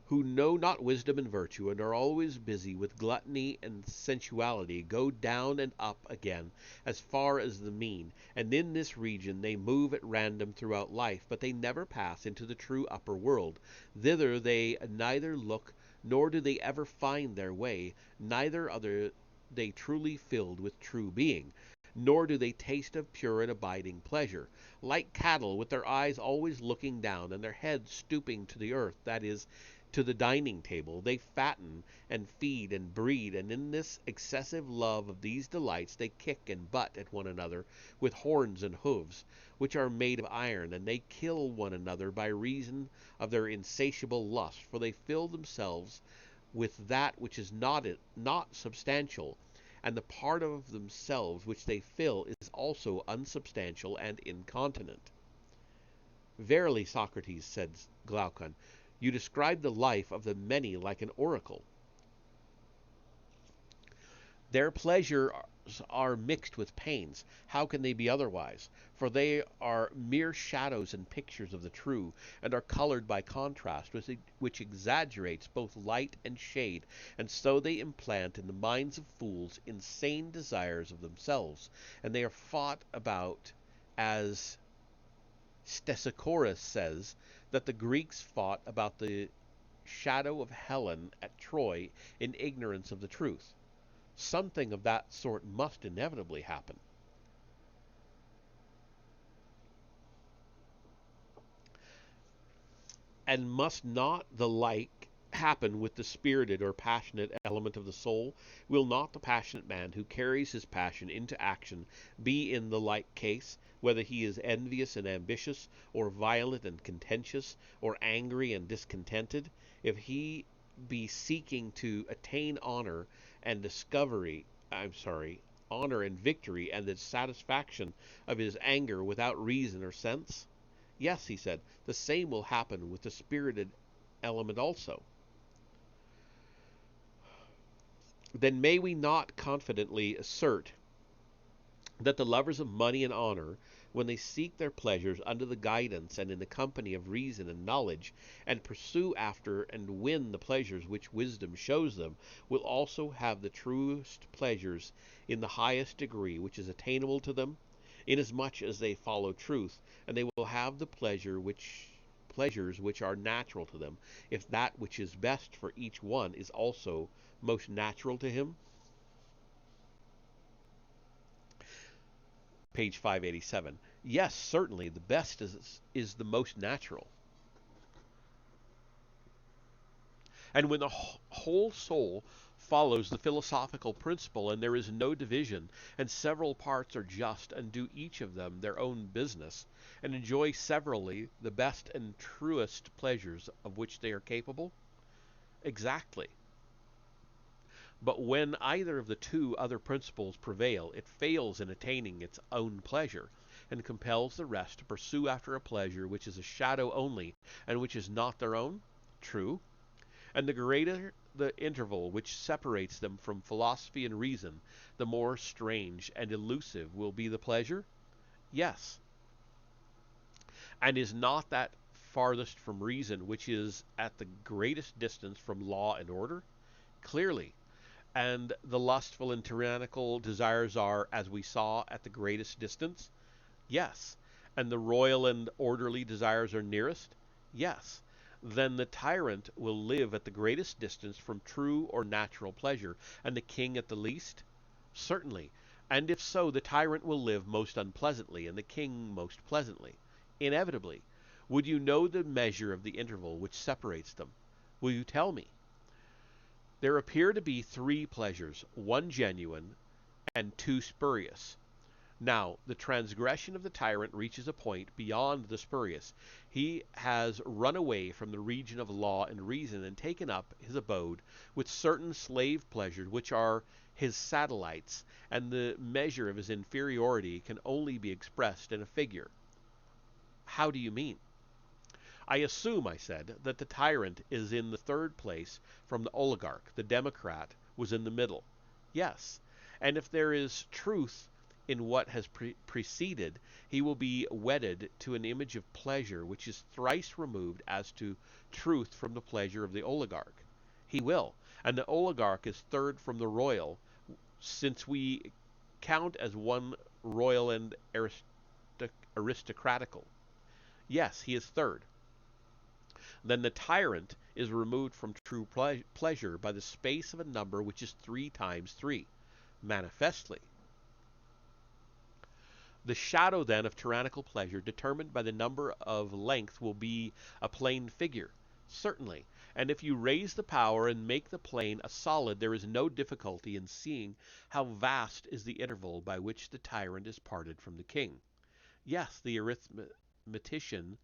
[SPEAKER 1] who know not wisdom and virtue, and are always busy with gluttony and sensuality, go down and up again as far as the mean, and in this region they move at random throughout life, but they never pass into the true upper world. Thither they neither look, nor do they ever find their way, neither are they truly filled with true being, nor do they taste of pure and abiding pleasure. Like cattle, with their eyes always looking down, and their heads stooping to the earth, that is, to the dining table, they fatten and feed and breed, and in this excessive love of these delights they kick and butt at one another with horns and hoofs, which are made of iron, and they kill one another by reason of their insatiable lust, for they fill themselves with that which is not substantial, and the part of themselves which they fill is also unsubstantial and incontinent. Verily, Socrates, said Glaucon, you describe the life of the many like an oracle. Their pleasures are mixed with pains. How can they be otherwise? For they are mere shadows and pictures of the true, and are colored by contrast, which exaggerates both light and shade, and so they implant in the minds of fools insane desires of themselves, and they are fought about as Stesichorus says that the Greeks fought about the shadow of Helen at Troy in ignorance of the truth. Something of that sort must inevitably happen. And must not the like happen with the spirited or passionate element of the soul? Will not the passionate man who carries his passion into action be in the like case, whether he is envious and ambitious, or violent and contentious, or angry and discontented? If he be seeking to attain and discovery, honor and victory, and the satisfaction of his anger without reason or sense? Yes, he said, the same will happen with the spirited element also. Then may we not confidently assert that the lovers of money and honor, when they seek their pleasures under the guidance and in the company of reason and knowledge, and pursue after and win the pleasures which wisdom shows them, will also have the truest pleasures in the highest degree which is attainable to them, inasmuch as they follow truth, and they will have the pleasures which are natural to them, if that which is best for each one is also most natural to him. Page 587. Yes, certainly, the best is the most natural. And when the whole soul follows the philosophical principle and there is no division, and several parts are just and do each of them their own business, and enjoy severally the best and truest pleasures of which they are capable? Exactly. But when either of the two other principles prevail, it fails in attaining its own pleasure, and compels the rest to pursue after a pleasure which is a shadow only, and which is not their own? True. And the greater the interval which separates them from philosophy and reason, the more strange and elusive will be the pleasure? Yes. And is not that farthest from reason which is at the greatest distance from law and order? Clearly. And the lustful and tyrannical desires are, as we saw, at the greatest distance? Yes. And the royal and orderly desires are nearest? Yes. Then the tyrant will live at the greatest distance from true or natural pleasure, and the king at the least? Certainly. And if so, the tyrant will live most unpleasantly, and the king most pleasantly. Inevitably. Would you know the measure of the interval which separates them? Will you tell me? There appear to be three pleasures, one genuine and two spurious. Now, the transgression of the tyrant reaches a point beyond the spurious. He has run away from the region of law and reason and taken up his abode with certain slave pleasures which are his satellites, and the measure of his inferiority can only be expressed in a figure. How do you mean? I assume, I said, that the tyrant is in the third place from the oligarch. The democrat was in the middle. Yes. And if there is truth in what has preceded, he will be wedded to an image of pleasure which is thrice removed as to truth from the pleasure of the oligarch. He will. And the oligarch is third from the royal, since we count as one royal and aristocratical. Yes, he is third. Then the tyrant is removed from true pleasure by the space of a number which is 3 times 3. Manifestly. The shadow then of tyrannical pleasure determined by the number of length will be a plane figure. Certainly. And if you raise the power and make the plane a solid, there is no difficulty in seeing how vast is the interval by which the tyrant is parted from the king. Yes, the arithmetician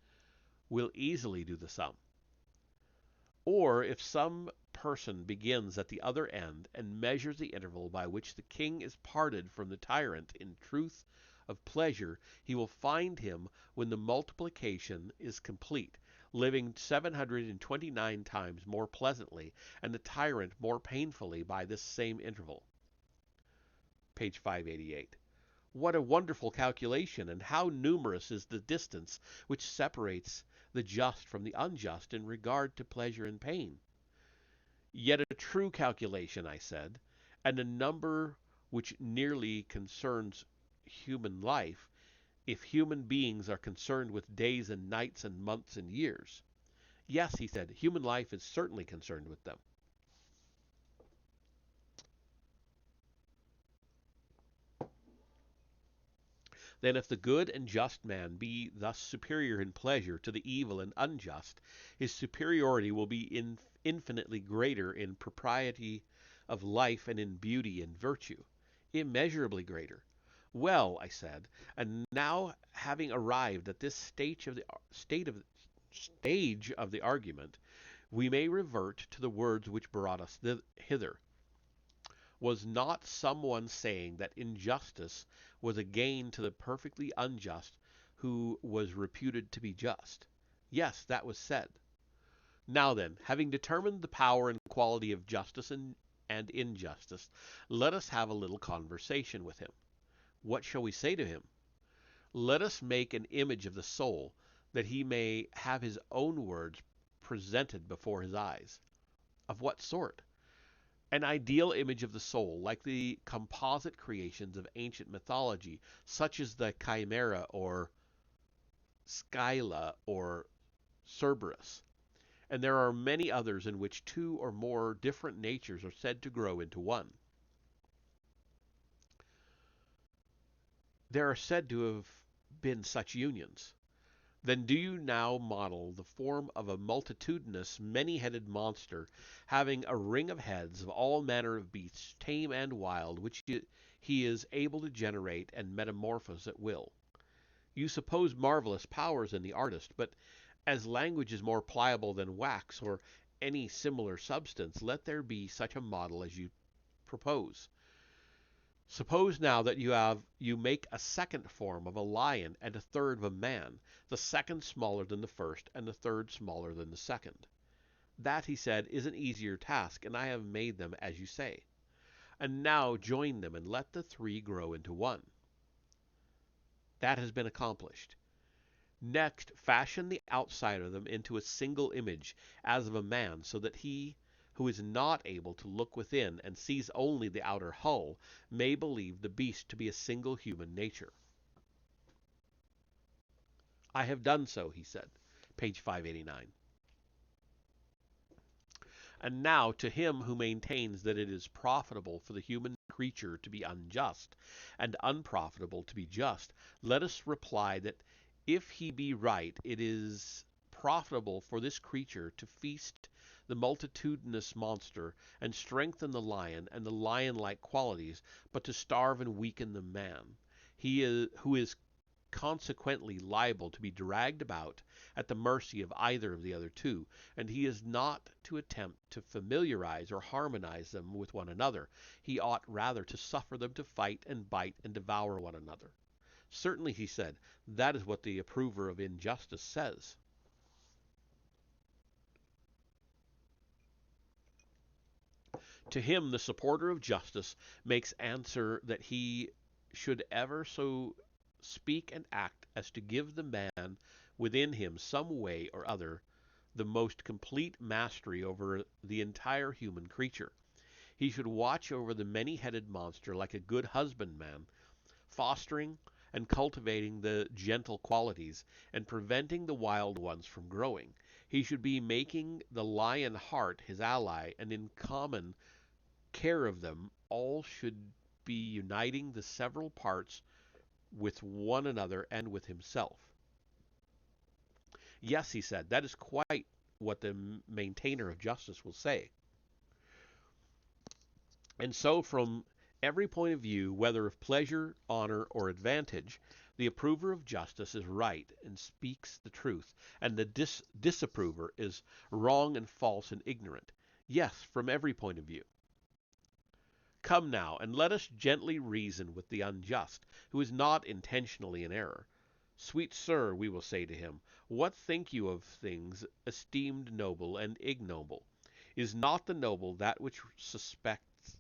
[SPEAKER 1] will easily do the sum. Or if some person begins at the other end and measures the interval by which the king is parted from the tyrant in truth of pleasure, he will find him when the multiplication is complete, living 729 times more pleasantly, and the tyrant more painfully by this same interval. Page 588. What a wonderful calculation, and how numerous is the distance which separates the just from the unjust in regard to pleasure and pain! Yet a true calculation, I said, and a number which nearly concerns human life, if human beings are concerned with days and nights and months and years. Yes, he said, human life is certainly concerned with them. Then if the good and just man be thus superior in pleasure to the evil and unjust, his superiority will be infinitely greater in propriety of life and in beauty and virtue. Immeasurably greater. Well, I said, and now having arrived at this stage of the argument, we may revert to the words which brought us hither. Was not some one saying that injustice was a gain to the perfectly unjust who was reputed to be just? Yes, that was said. Now then, having determined the power and quality of justice and injustice, let us have a little conversation with him. What shall we say to him? Let us make an image of the soul, that he may have his own words presented before his eyes. Of what sort? An ideal image of the soul, like the composite creations of ancient mythology, such as the Chimera or Scylla or Cerberus. And there are many others in which two or more different natures are said to grow into one. There are said to have been such unions. Then do you now model the form of a multitudinous, many-headed monster, having a ring of heads of all manner of beasts, tame and wild, which he is able to generate and metamorphose at will. You suppose marvelous powers in the artist, but as language is more pliable than wax or any similar substance, let there be such a model as you propose. Suppose now that you make a second form of a lion and a third of a man, the second smaller than the first, and the third smaller than the second. That, he said, is an easier task, and I have made them as you say. And now join them and let the three grow into one. That has been accomplished. Next, fashion the outside of them into a single image, as of a man, so that he who is not able to look within and sees only the outer hull may believe the beast to be a single human nature. I have done so, he said, page 589. And now to him who maintains that it is profitable for the human creature to be unjust, and unprofitable to be just, let us reply that if he be right, it is profitable for this creature to feast the multitudinous monster, and strengthen the lion and the lion-like qualities, but to starve and weaken the man, who is consequently liable to be dragged about at the mercy of either of the other two, and he is not to attempt to familiarize or harmonize them with one another. He ought rather to suffer them to fight and bite and devour one another. Certainly, he said, that is what the approver of injustice says. To him the supporter of justice makes answer that he should ever so speak and act as to give the man within him some way or other the most complete mastery over the entire human creature. He should watch over the many-headed monster like a good husbandman, fostering and cultivating the gentle qualities, and preventing the wild ones from growing. He should be making the lion heart his ally, and in common care of them all should be uniting the several parts with one another and with himself. Yes, he said, that is quite what the maintainer of justice will say. And so, from every point of view, whether of pleasure, honor, or advantage, the approver of justice is right and speaks the truth, and the disapprover is wrong and false and ignorant. Yes, from every point of view. Come now, and let us gently reason with the unjust, who is not intentionally in error. Sweet sir, we will say to him, what think you of things esteemed noble and ignoble? Is not the noble that which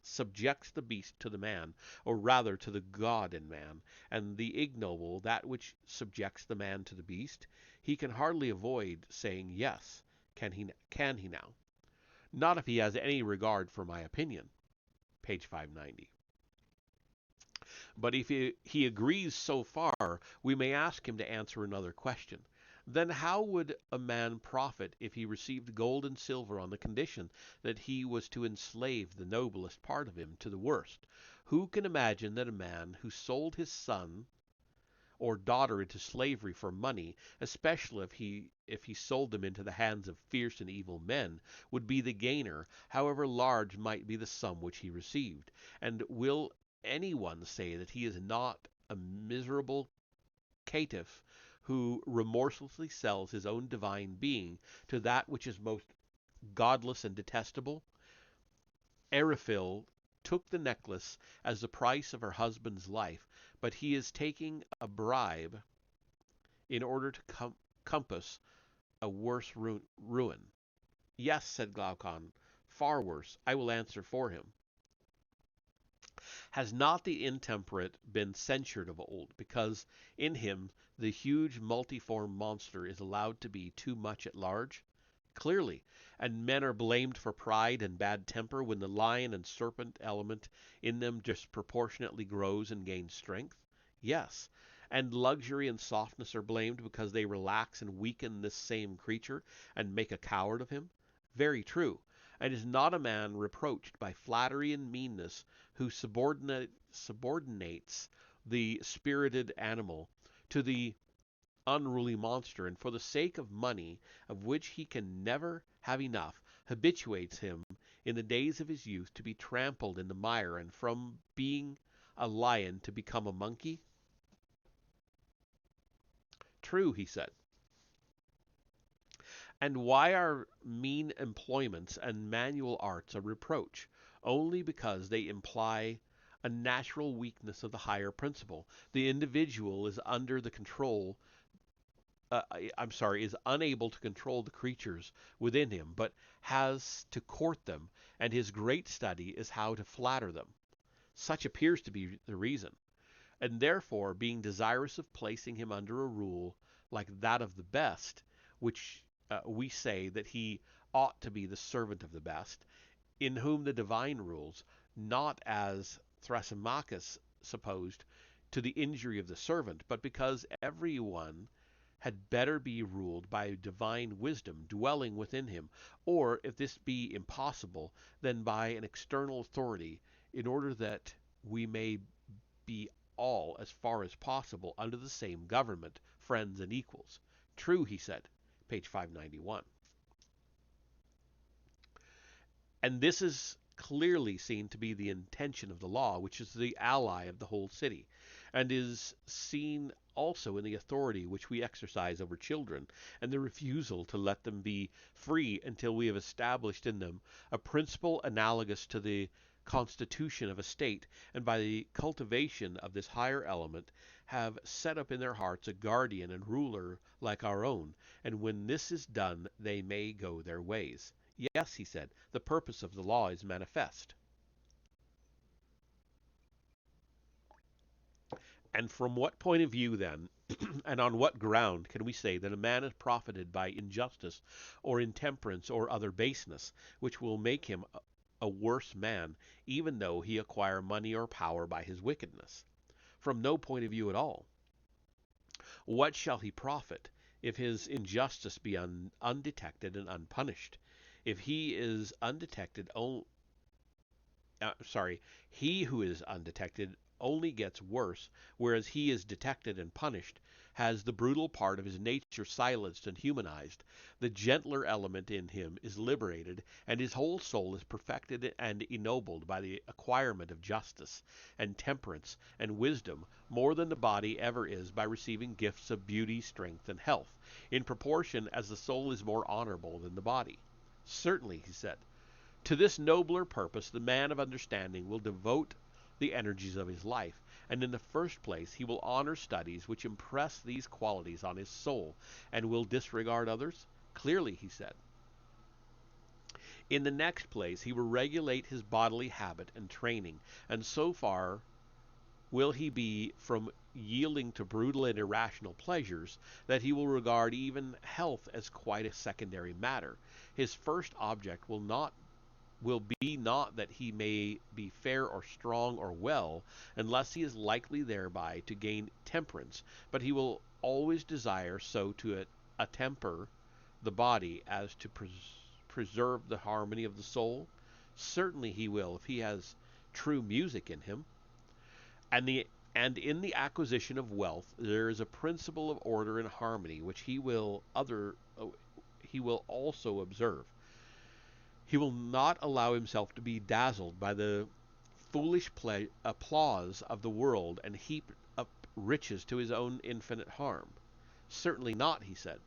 [SPEAKER 1] subjects the beast to the man, or rather to the god in man, and the ignoble that which subjects the man to the beast? He can hardly avoid saying yes. Can he now? Not if he has any regard for my opinion. Page 590. But if he agrees so far, we may ask him to answer another question. Then how would a man profit if he received gold and silver on the condition that he was to enslave the noblest part of him to the worst? Who can imagine that a man who sold his son or daughter into slavery for money, especially if he sold them into the hands of fierce and evil men, would be the gainer, however large might be the sum which he received? And will any one say that he is not a miserable caitiff who remorselessly sells his own divine being to that which is most godless and detestable? Eriphil took the necklace as the price of her husband's life, but he is taking a bribe in order to compass a worse ruin. Yes, said Glaucon, far worse. I will answer for him. Has not the intemperate been censured of old, because in him the huge multiform monster is allowed to be too much at large? Clearly, and men are blamed for pride and bad temper when the lion and serpent element in them disproportionately grows and gains strength? Yes, and luxury and softness are blamed because they relax and weaken this same creature and make a coward of him? Very true. And is not a man reproached by flattery and meanness who subordinates the spirited animal to the unruly monster, and for the sake of money, of which he can never have enough, habituates him in the days of his youth to be trampled in the mire, and from being a lion to become a monkey? True, he said. And why are mean employments and manual arts a reproach? Only because they imply a natural weakness of the higher principle. The individual is under the control is unable to control the creatures within him, but has to court them, and his great study is how to flatter them. Such appears to be the reason. And therefore, being desirous of placing him under a rule like that of the best, which we say that he ought to be the servant of the best, in whom the divine rules, not as Thrasymachus supposed, to the injury of the servant, but because every one had better be ruled by divine wisdom dwelling within him, or, if this be impossible, then by an external authority, in order that we may be all, as far as possible, under the same government, friends and equals. True, he said, page 591. And this is clearly seen to be the intention of the law, which is the ally of the whole city, and is seen also in the authority which we exercise over children, and the refusal to let them be free until we have established in them a principle analogous to the constitution of a state, and by the cultivation of this higher element have set up in their hearts a guardian and ruler like our own, and when this is done they may go their ways. Yes, he said, the purpose of the law is manifest. And from what point of view, then, and on what ground can we say that a man is profited by injustice or intemperance or other baseness, which will make him a worse man, even though he acquire money or power by his wickedness? From no point of view at all. What shall he profit if his injustice be undetected and unpunished? If he is undetected, he who is undetected only gets worse, whereas he is detected and punished, has the brutal part of his nature silenced and humanized, the gentler element in him is liberated, and his whole soul is perfected and ennobled by the acquirement of justice and temperance and wisdom, more than the body ever is by receiving gifts of beauty, strength, and health, in proportion as the soul is more honorable than the body. Certainly, he said. To this nobler purpose the man of understanding will devote the energies of his life, and in the first place he will honor studies which impress these qualities on his soul, and will disregard others? Clearly, he said. In the next place he will regulate his bodily habit and training, and so far will he be from yielding to brutal and irrational pleasures that he will regard even health as quite a secondary matter. His first object will be not that he may be fair or strong or well, unless he is likely thereby to gain temperance, but he will always desire so to attemper the body as to preserve the harmony of the soul. Certainly he will, if he has true music in him. And in the acquisition of wealth there is a principle of order and harmony which he will also observe. He will not allow himself to be dazzled by the foolish applause of the world and heap up riches to his own infinite harm. Certainly not, he said.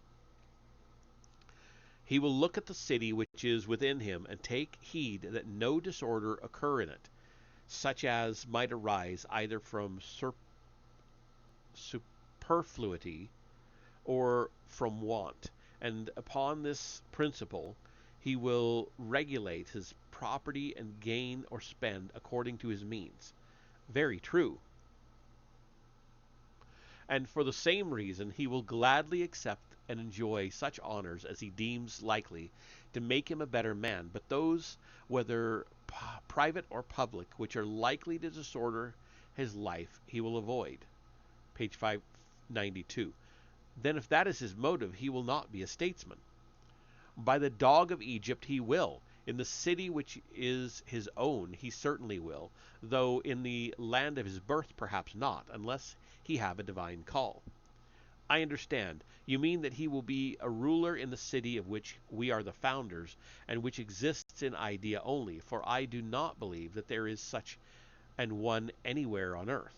[SPEAKER 1] He will look at the city which is within him and take heed that no disorder occur in it, such as might arise either from superfluity or from want, and upon this principle he will regulate his property and gain or spend according to his means. Very true. And for the same reason he will gladly accept and enjoy such honors as he deems likely to make him a better man, but those, whether private or public, which are likely to disorder his life, he will avoid. Page 592. Then if that is his motive, he will not be a statesman. By the dog of Egypt he will. In the city which is his own he certainly will, though in the land of his birth perhaps not, unless he have a divine call. I understand. You mean that he will be a ruler in the city of which we are the founders, and which exists in idea only, for I do not believe that there is such an one anywhere on earth.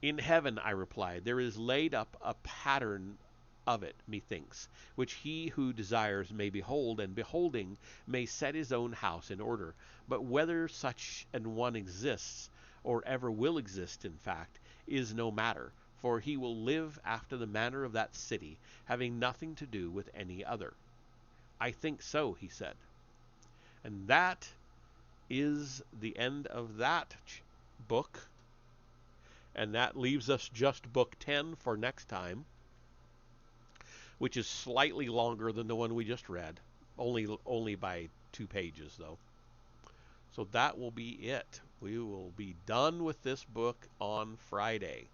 [SPEAKER 1] In heaven, I replied, there is laid up a pattern of it, methinks, which he who desires may behold, and beholding may set his own house in order. But whether such an one exists, or ever will exist, in fact, is no matter, for he will live after the manner of that city, having nothing to do with any other. I think so, he said. And that is the end of that book. And that leaves us just book 10 for next time, which is slightly longer than the one we just read, only by 2 pages though. So that will be it. We will be done with this book on Friday.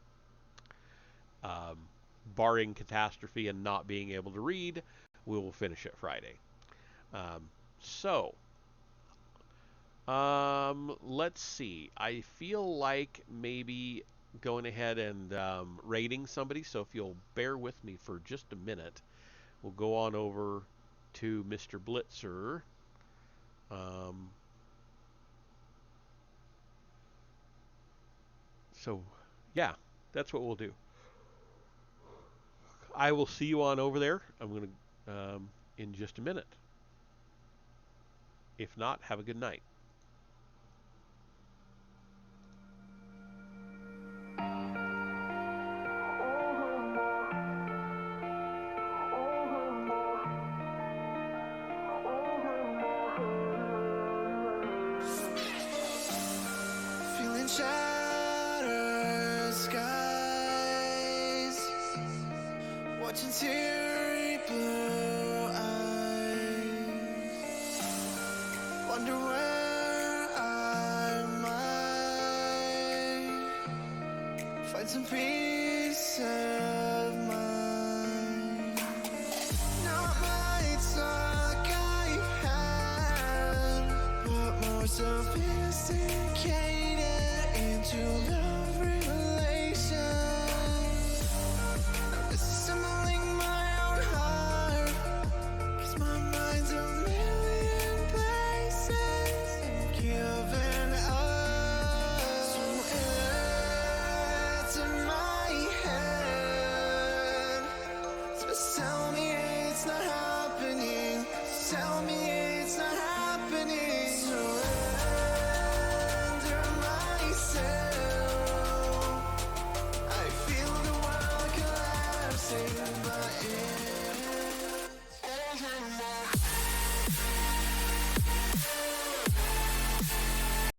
[SPEAKER 1] Barring catastrophe and not being able to read, we will finish it Friday. So, let's see. I feel like maybe going ahead and rating somebody, so if you'll bear with me for just a minute, we'll go on over to Mr. Blitzer. So, yeah, that's what we'll do. I will see you on over there. I'm going to in just a minute. If not, have a good night.
[SPEAKER 2] Feeling shattered skies, watching teary blue eyes, wonder where I might find some peace of mind. Not lights like I've had, but more sophisticated.